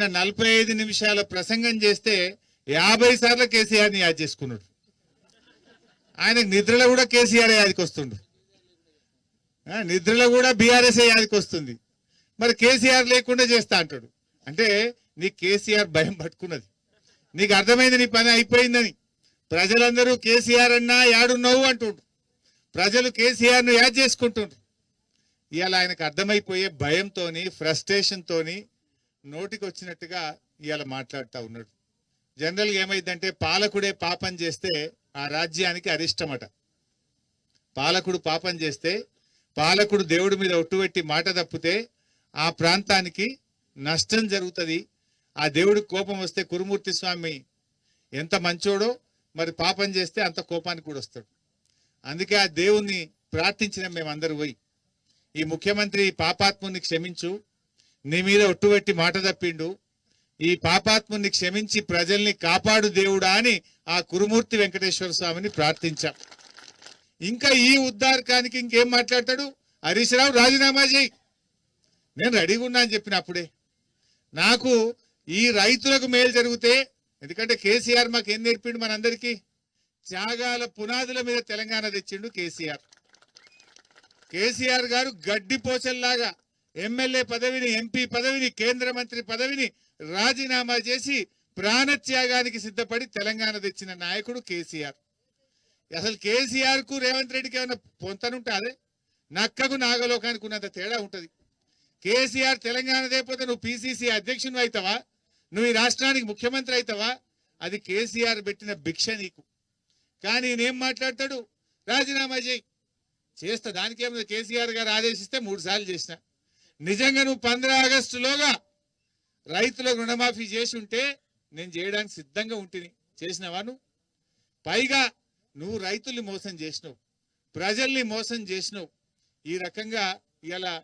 నిన్న 45 నిమిషాల ప్రసంగం చేస్తే 50 సార్లు కేసీఆర్ని యాద్ చేసుకున్నాడు. ఆయనకు నిద్రలో కూడా కేసీఆర్ యాదికి వస్తుండు, నిద్రలో కూడా బీఆర్ఎస్ యాదికి వస్తుంది. మరి కేసీఆర్ లేకుండా చేస్తా అంటాడు. అంటే నీకు కేసీఆర్ భయం పట్టుకున్నది, నీకు అర్థమైంది నీ పని అయిపోయిందని. ప్రజలందరూ కేసీఆర్ అన్నా యాడున్నావు అంటుండ్రు, ప్రజలు కేసీఆర్ను యాద్ చేసుకుంటుండ్రు. ఇవాళ ఆయనకు అర్థమైపోయే భయంతోని ఫ్రస్ట్రేషన్తోని నోటికి వచ్చినట్టుగా ఇవాళ మాట్లాడుతూ ఉన్నాడు. జనరల్గా ఏమైందంటే పాలకుడే పాపం చేస్తే ఆ రాజ్యానికి అరిష్టమట. పాలకుడు పాపం చేస్తే, పాలకుడు దేవుడి మీద ఒట్టుపెట్టి మాట తప్పితే ఆ ప్రాంతానికి నష్టం జరుగుతుంది. ఆ దేవుడికి కోపం వస్తే కురుమూర్తి స్వామి ఎంత మంచోడో మరి పాపం చేస్తే అంత కోపానికి కూడా వస్తాడు. అందుకే ఆ దేవుణ్ణి ప్రార్థించిన మేమందరూ పోయి, ఈ ముఖ్యమంత్రి పాపాత్ముని క్షమించు, నీ మీద ఒట్టుపెట్టి మాట తప్పిండు, ఈ పాపాత్ముని క్షమించి ప్రజల్ని కాపాడు దేవుడా అని ఆ కురుమూర్తి వెంకటేశ్వర స్వామిని ప్రార్థించాం. ఇంకా ఈ ఉద్దారకానికి ఇంకేం మాట్లాడతాడు? హరీష్ రావు రాజీనామా చేయి, నేను రెడీగా ఉన్నా అని చెప్పిన అప్పుడే. నాకు ఈ రైతులకు మేలు జరిగితే, ఎందుకంటే కేసీఆర్ మాకు ఏం నేర్పిండు మనందరికీ, త్యాగాల పునాదుల మీద తెలంగాణ తెచ్చిండు కేసీఆర్. కేసీఆర్ గారు గడ్డిపోచల్లాగా ఎమ్మెల్యే పదవిని, ఎంపీ పదవిని, కేంద్ర మంత్రి పదవిని రాజీనామా చేసి ప్రాణత్యాగానికి సిద్ధపడి తెలంగాణ తెచ్చిన నాయకుడు కేసీఆర్. అసలు కేసీఆర్ కు రేవంత్ రెడ్డికి ఏమైనా పొంతనుంటాదే? నక్కకు నాగలోకానికి ఉన్నంత తేడా ఉంటది. కేసీఆర్ తెలంగాణ లేకపోతే నువ్వు పిసిసి అధ్యక్షుని అవుతావా? నువ్వు ఈ రాష్ట్రానికి ముఖ్యమంత్రి అవుతావా? అది కేసీఆర్ పెట్టిన భిక్ష నీకు. కానీ నేనేం మాట్లాడతాడు? రాజీనామా చేయి. చేస్తా, దానికేమో కేసీఆర్ గారు ఆదేశిస్తే 3 సార్లు చేసిన. నిజంగా నువ్వు 15 ఆగస్టులోగా రైతులకు రుణమాఫీ చేసి ఉంటే నేను చేయడానికి సిద్ధంగా ఉంటుంది. చేసినవా నువ్వు? పైగా నువ్వు రైతుల్ని మోసం చేసినావు, ప్రజల్ని మోసం చేసినావు. ఈ రకంగా ఇలా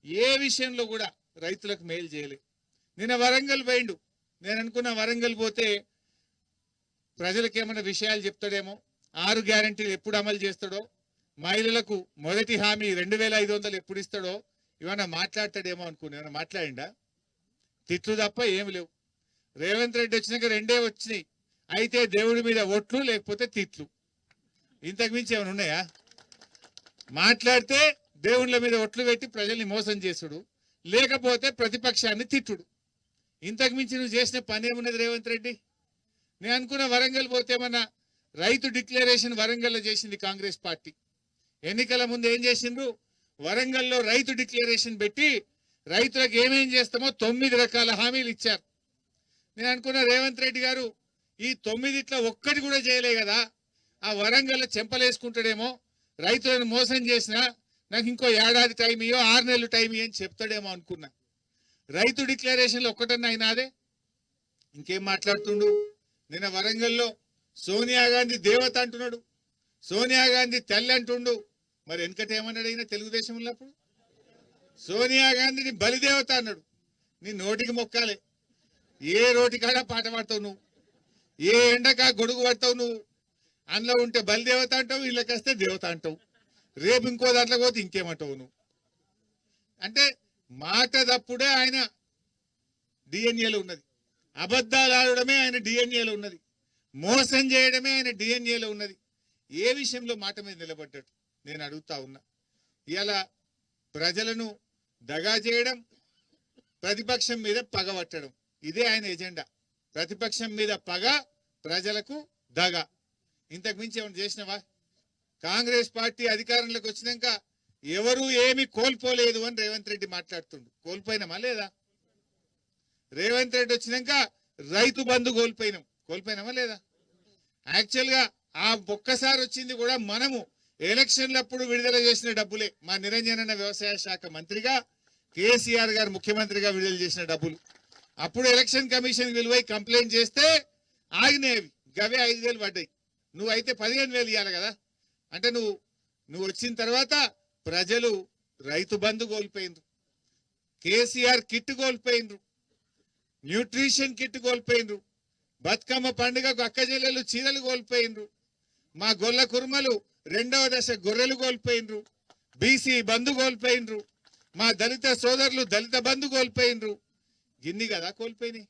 ఏ విషయంలో కూడా రైతులకు మేలు చేయలేదు. నిన్న వరంగల్ పోయిండు. నేను అనుకున్న వరంగల్ పోతే ప్రజలకు ఏమైనా విషయాలు చెప్తాడేమో, 6 గ్యారంటీలు ఎప్పుడు అమలు చేస్తాడో, మహిళలకు మొదటి హామీ 2500 ఎప్పుడు ఇస్తాడో ఏమైనా మాట్లాడతాడేమో అనుకున్నా. ఏమైనా మాట్లాడిండా? తిట్లు తప్ప ఏమి లేవు. రేవంత్ రెడ్డి వచ్చినాక 2 వచ్చినాయి. అయితే దేవుడి మీద ఒట్లు, లేకపోతే తిట్లు. ఇంతకు మించి ఏమైనా ఉన్నాయా? మాట్లాడితే దేవుళ్ళ మీద ఒట్లు పెట్టి ప్రజల్ని మోసం చేసుడు, లేకపోతే ప్రతిపక్షాన్ని తిట్టుడు. ఇంతకు మించి నువ్వు చేసిన పని ఏమున్నది రేవంత్ రెడ్డి? నేను అనుకున్న వరంగల్ పోతే ఏమన్నా రైతు డిక్లరేషన్ వరంగల్లో చేసింది కాంగ్రెస్ పార్టీ. ఎన్నికల ముందు ఏం చేసిండ్రు? వరంగల్లో రైతు డిక్లరేషన్ పెట్టి రైతులకు ఏమేం చేస్తామో 9 రకాల హామీలు ఇచ్చారు. నేను అనుకున్న రేవంత్ రెడ్డి గారు ఈ 9 ఒక్కటి కూడా చేయలే కదా, ఆ వరంగల్లో చెంపలేసుకుంటాడేమో, రైతులను మోసం చేసినా నాకు ఇంకో ఏడాది టైం ఇయ్యో, 6 నెలలు టైం ఇయ్యో అని చెప్తాడేమో అనుకున్నా. రైతు డిక్లరేషన్లో ఒక్కటన్నా అయినాదే? ఇంకేం మాట్లాడుతుండు? నిన్న వరంగల్లో సోనియా గాంధీ దేవత అంటున్నాడు, సోనియా గాంధీ తల్లి అంటుండు. మరి వెనకట ఏమన్నాడు అయినా తెలుగుదేశం ఉన్నప్పుడు? సోనియా గాంధీని బలిదేవత అన్నాడు. నీ నోటికి మొక్కాలే. ఏ రోటికాడ పాట పాడతావు నువ్వు, ఏ ఎండకా గొడుగు పడతావు నువ్వు. అందులో ఉంటే బలిదేవత అంటావు, ఇళ్ళకి వస్తే దేవత అంటావు, రేపు ఇంకో దాంట్లో పోతే ఇంకేమంటావు నువ్వు. అంటే మాట తప్పుడే ఆయన డిఎన్ఏలో ఉన్నది, అబద్ధాలు ఆడడమే ఆయన డిఎన్ఏలో ఉన్నది, మోసం చేయడమే ఆయన డిఎన్ఏలో ఉన్నది. ఏ విషయంలో మాట మీద నిలబడ్డాడు నేను అడుగుతా ఉన్నా. ఇలా ప్రజలను దగా చేయడం, ప్రతిపక్షం మీద పగబట్టడం, ఇదే ఆయన ఎజెండా. ప్రతిపక్షం మీద పగ, ప్రజలకు దగ. ఇంతకు మించి ఏమైనా చేసినవా? కాంగ్రెస్ పార్టీ అధికారంలోకి వచ్చినాక ఎవరు ఏమి కోల్పోలేదు అని రేవంత్ రెడ్డి మాట్లాడుతుండు. కోల్పోయినామా లేదా? రేవంత్ రెడ్డి వచ్చినాక రైతు బంధు కోల్పోయినామా లేదా? యాక్చువల్ గా ఆ ఒక్కసారి వచ్చింది కూడా మనము ఎలక్షన్లప్పుడు విడుదల చేసిన డబ్బులే. మా నిరంజన్ అన్న వ్యవసాయ శాఖ మంత్రిగా, కేసీఆర్ గారు ముఖ్యమంత్రిగా విడుదల చేసిన డబ్బులు. అప్పుడు ఎలక్షన్ కమిషన్ విలువై కంప్లైంట్ చేస్తే ఆగినాయి. గవే 5,000 పడ్డాయి. నువ్వైతే 15,000 ఇవ్వాలి కదా. అంటే నువ్వు వచ్చిన తర్వాత ప్రజలు రైతు బంధు కోల్పోయినరు, కేసీఆర్ కిట్ కోల్పోయినరు, న్యూట్రిషన్ కిట్ కోల్పోయినరు, బతుకమ్మ పండుగకు అక్క చెల్లెలు చీరలు కోల్పోయినరు, మా గొల్ల కుర్మలు 2వ దశ గొర్రెలు కోల్పోయినరు, బీసీ బంధు కోల్పోయినరు, మా దళిత సోదరులు దళిత బంధు కోల్పోయినరు. గిన్ని కదా కోల్పోయినాయి.